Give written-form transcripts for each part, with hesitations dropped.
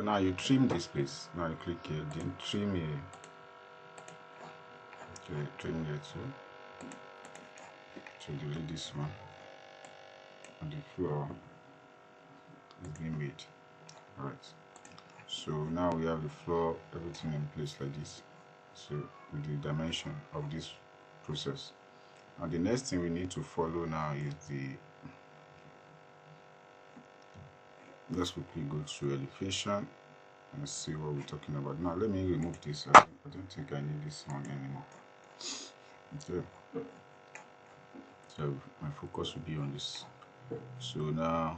now you trim this place. Now you click here, then trim here. Okay, trim here too. So delete this one. And the floor is being made. Alright. So now we have the floor, everything in place like this. So with the dimension of this process. And the next thing we need to follow now is the, let's quickly go to elevation and see what we're talking about. Now let me remove this. I don't think I need this one anymore. Okay. So my focus will be on this. So now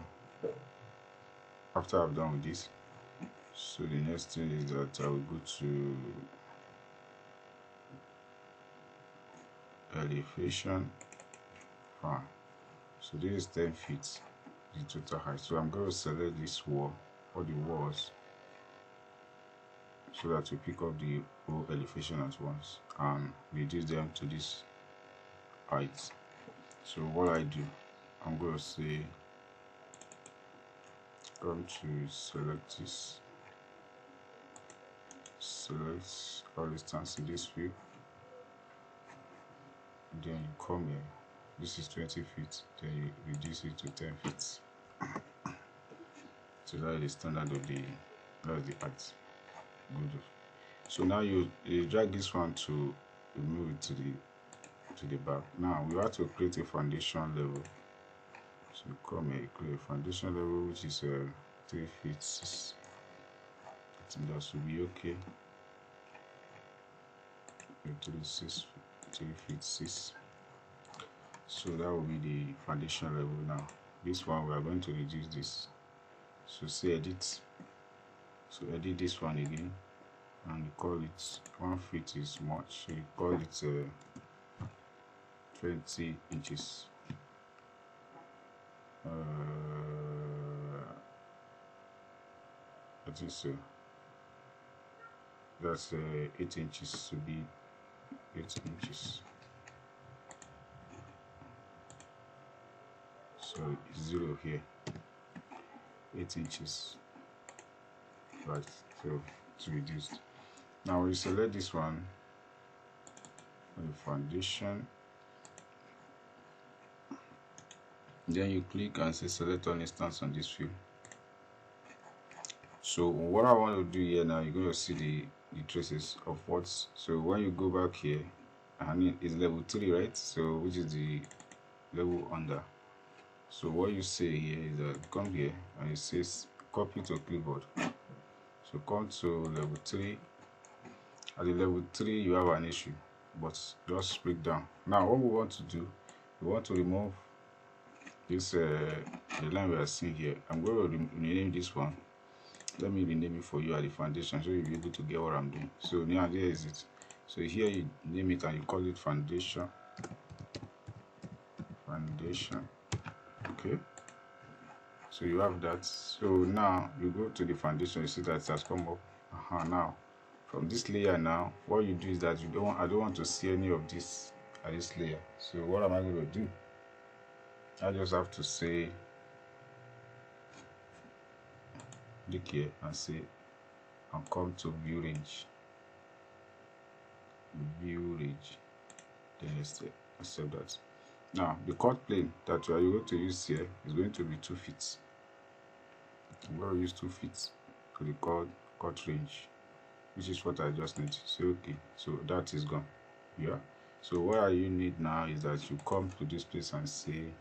after I've done with this, so the next thing is that I will go to elevation. Fine. So this is 10 feet, the total height. So I'm going to select this wall, or the walls, so that we pick up the whole elevation at once and reduce them to this height. So what I do, I'm going to say, come to select this, select all distance in this view, then you come here. This is 20 feet, then you reduce it to 10 feet. So that is the standard of the, that's the height. Good. So now you drag this one to move it to the back. Now we have to create a foundation level. So come here, create a foundation level which is 3 feet 6. I think that should be okay. 3 feet 6. So that will be the foundation level. Now this one we are going to reduce this. So say edit. So edit this one again, and you call it 1 feet is much. So you call it 20 inches. I think so. That's 8 inches to be 8 inches. So it's 0 here. 8 inches. Right. So it's reduced. Now we select this one, the foundation. Then you click and say select all instance on this view. So what I want to do here now, you're going to see the traces of what's. So when you go back here, and it's level 3, right? So which is the level under. So what you say here is that come here and it says copy to clipboard. So come to level 3. At the level 3 you have an issue, but just break down. Now what we want to do, we want to remove this the line we are seeing here. I'm going to rename this one. Let me rename it for you at the foundation so you'll be able to get what I'm doing. So now there is it. So here you name it and you call it foundation. Okay, so you have that. So now you go to the foundation, you see that it has come up. Now from this layer, now what you do is that I don't want to see any of this at this layer. So what am I going to do? I just have to say click here and say and come to view range, then accept that. Now the cut plane that you are going to use here is going to be 2 feet. I'm going to use 2 feet for the cut range, which is what I just need. Say okay, so that is gone. Yeah. So what you need now is that you come to this place and say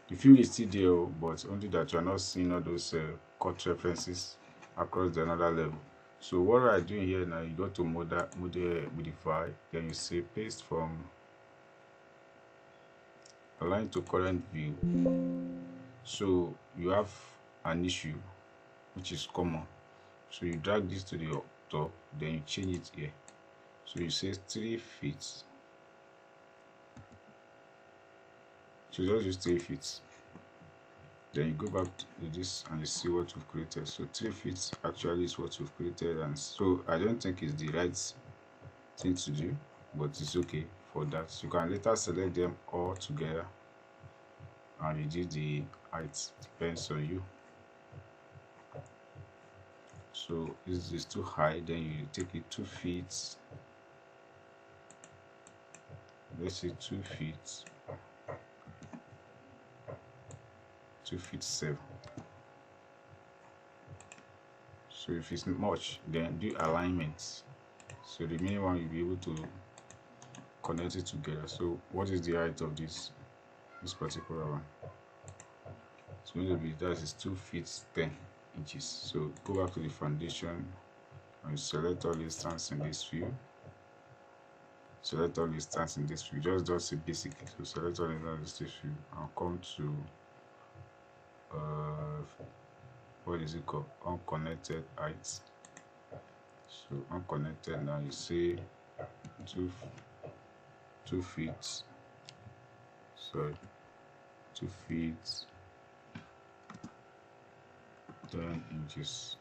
the view is still there, but only that you are not seeing all those cut references across the another level. So what I do here now, you go to modify, then you say paste from align to current view. So you have an issue which is common. So you drag this to the top, then you change it here. So you say 3 feet. So just use 3 feet. Then you go back to this and you see what you've created. So 3 feet actually is what you've created, and so I don't think it's the right thing to do, but it's okay for that. You can later select them all together and reduce the height, depends on you. So this is too high, then you take it 2 feet, let's say 2 feet, 2 feet 7. So if it's much, then do alignments. So the remaining one you'll be able to connect it together. So what is the height of this particular one? It's going to be, that is 2 feet 10 inches. So go back to the foundation and select all the stands in this view. Select all the stands in this view. Just a basic. So select all the stands in this view and come to what is it called? Unconnected heights. So unconnected, now you say 2 feet. Sorry, 2 feet 10 inches.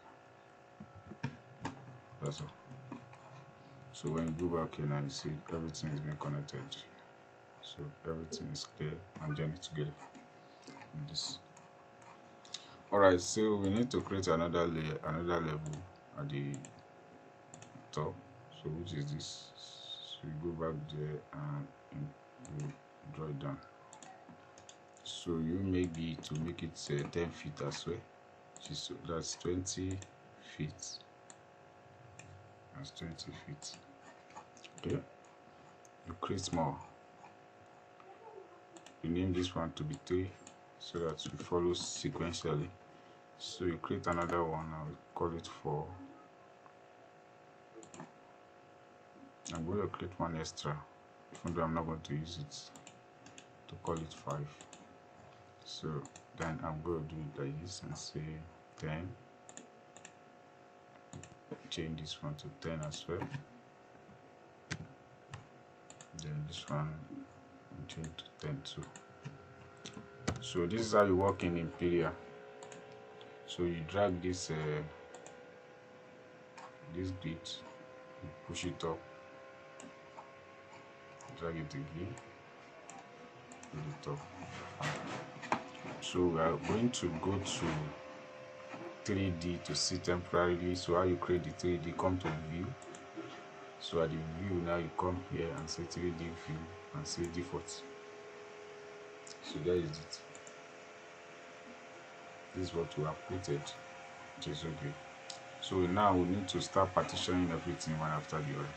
That's all. So when you go back here now, you see everything is being connected. So everything is clear and join it together with this. Alright, so we need to create another layer, another level at the top. So which is this? So you go back there and you draw it down. So you maybe to make it 10 feet as well. So that's 20 feet. That's 20 feet. Okay. You create more. You name this one to be 3 so that we follow sequentially. So you create another one, I will call it 4. I'm going to create one extra, even though I'm not going to use it, to call it 5. So then I'm going to do it like this and say 10. Change this one to 10 as well. Then this one change to 10 too. So this is how you work in Imperial. So you drag this this grid, you push it up, drag it again, put it up. So we are going to go to 3D to see temporarily. So how you create the 3D, come to view. So at the view now you come here and say 3D view and say default. So that is it. This is what we have created, which is okay. So now we need to start partitioning everything one after the other.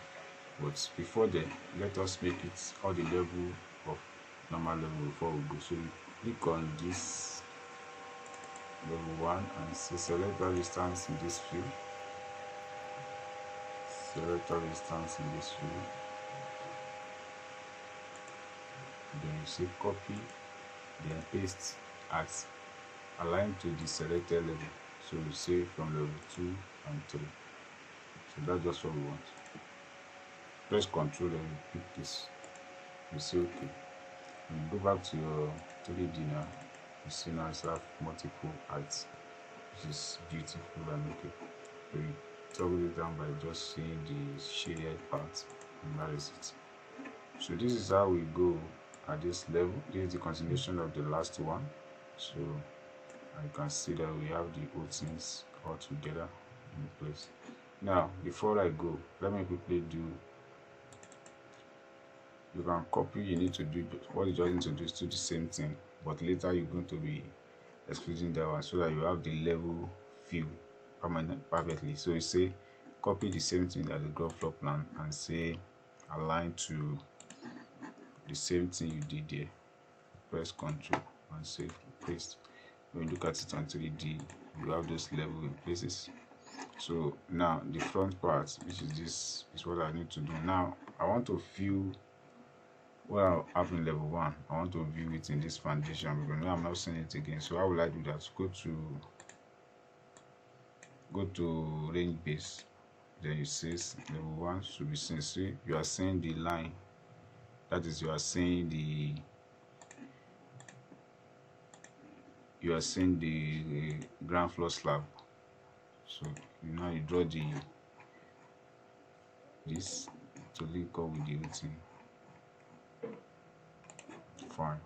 But before then, let us make it all the level of normal level before we go. So we click on this level 1 and say select all the stands in this view. Select all the stands in this view. Then you say copy, then paste as aligned to the selected level. So you say from level 2 and 3. So that's just what we want. Press Ctrl and you pick this. You say okay. And you go back to your 3D now. You see now it's have multiple heights, which is beautiful and okay. So you toggle it down by just seeing the shaded part, and that is it. So this is how we go at this level. This is the continuation of the last one. So you can see that we have the old things all together in place. Now before I go, let me quickly do, you can copy, you need to do what you just need to do is do the same thing, but later you're going to be excluding that one so that you have the level view permanent perfectly. So you say copy the same thing as the ground floor plan and say align to the same thing you did there. Press Ctrl and say paste. When you look at it on 3D, you have those level in places. So now the front part, which is this, is what I need to do. Now I want to view what I have in level 1. I want to view it in this foundation because now I'm not seeing it again. So how will I do that? Go to range base. Then you say level 1 should be seen. See, you are seeing the line. That is, you are seeing the ground floor slab. So now you draw this to link up with the routine. Fine.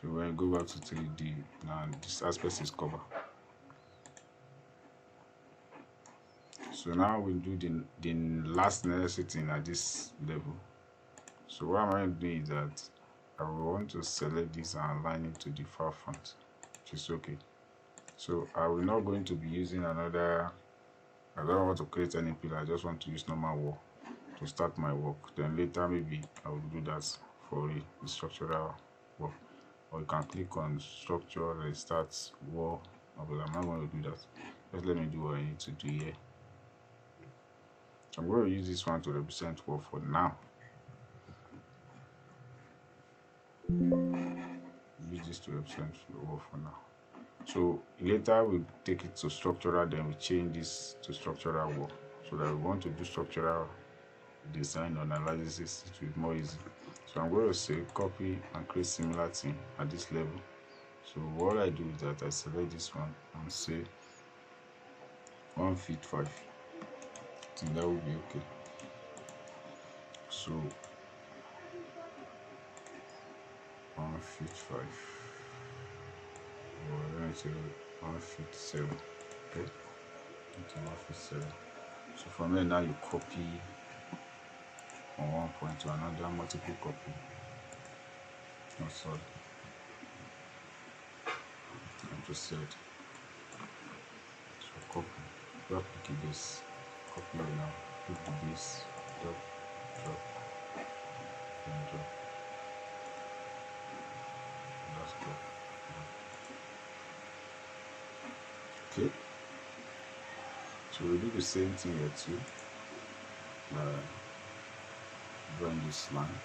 So when you go back to 3D, now this aspect is covered. So now we'll do the last necessary thing at this level. So what I'm going to do is that I will want to select this and align it to the far front, which is okay. So I will not going to be using another, I don't want to create any pillar, I just want to use normal wall to start my work. Then later maybe I will do that for the structural work. Or you can click on structure, restart wall. But I'm not going to do that. Just let me do what I need to do here. So I'm going to use this one to represent wall for now. Use this to represent the wall for now. So later we'll take it to structural, then we change this to structural wall. So that we want to do structural design or analysis, it will be more easy. So I'm going to say copy and create similar thing at this level. So what I do is that I select this one and say 1 feet 5. I think that will be okay. So 1 feet 5. Or let me say 1 feet 7. Okay. Okay, 1 feet 7. So from there now you copy from one point to another, multiple copy. No, sorry. I just said. So copy. Drop pick this. Copy it now. Pick this. Drop. Drop. And drop. That's good. Okay. So we do the same thing here too. Drawing this line.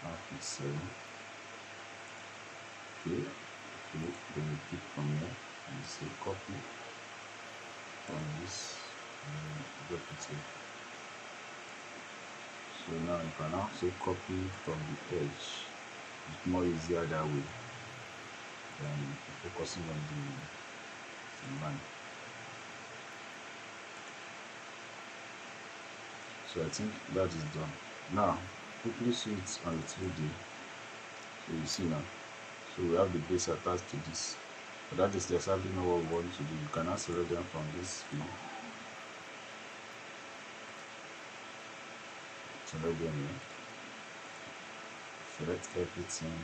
1 feet 7. Okay. Then you pick from here and say copy from this and drop it here. So now you can now say copy from the edge. It's more easier that way than focusing on the line. So I think that is done. Now quickly switch on the 3D. So you see now. So we have the base attached to this. But that is exactly not what we want to do. You can now select them from this view. Select them here. Select everything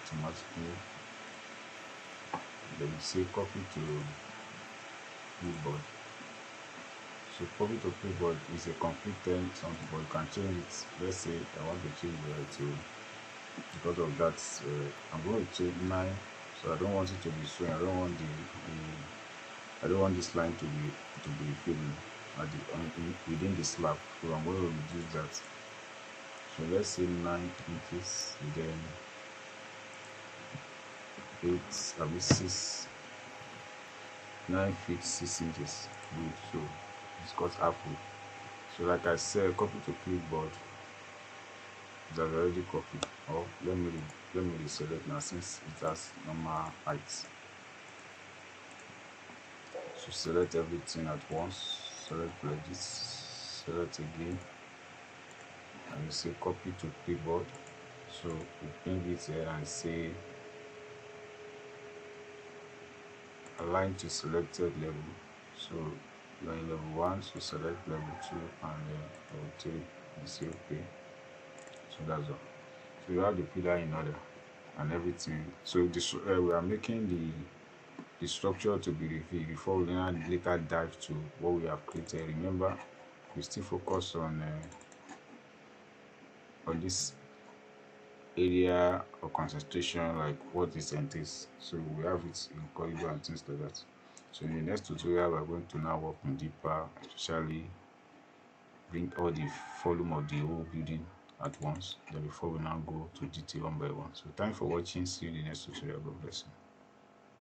automatically. Then you say copy to clipboard. So copy to clipboard is a complete term something, but you can change it. Let's say I want to change it to, because of that I'm going to change 9, so I don't want it to be showing. I don't want I don't want this line to be filling at the within the slab. So I'm going to reduce that. So let's say 9 inches, then 9 feet 6 inches. Good. So it's cut halfway. So like I said, copy to clipboard. That already copied. Or let me reselect now since it has normal height. So select everything at once. Select like this. Select again. And you say copy to clipboard. So we bring it here and say align to selected level. So you are in level 1, so select level 2 and level 3 and say okay. So that's all. So you have the pillar in order and everything. So this we are making the structure to be revealed before we later dive to what we have created. Remember, we still focus on this area of concentration, like what this entails. So we have it in corridor and things like that. So in the next tutorial, we are going to now work on deeper, especially bring all the volume of the whole building at once. Then before we now go to detail one by one. So thanks for watching. See you in the next tutorial. God bless you.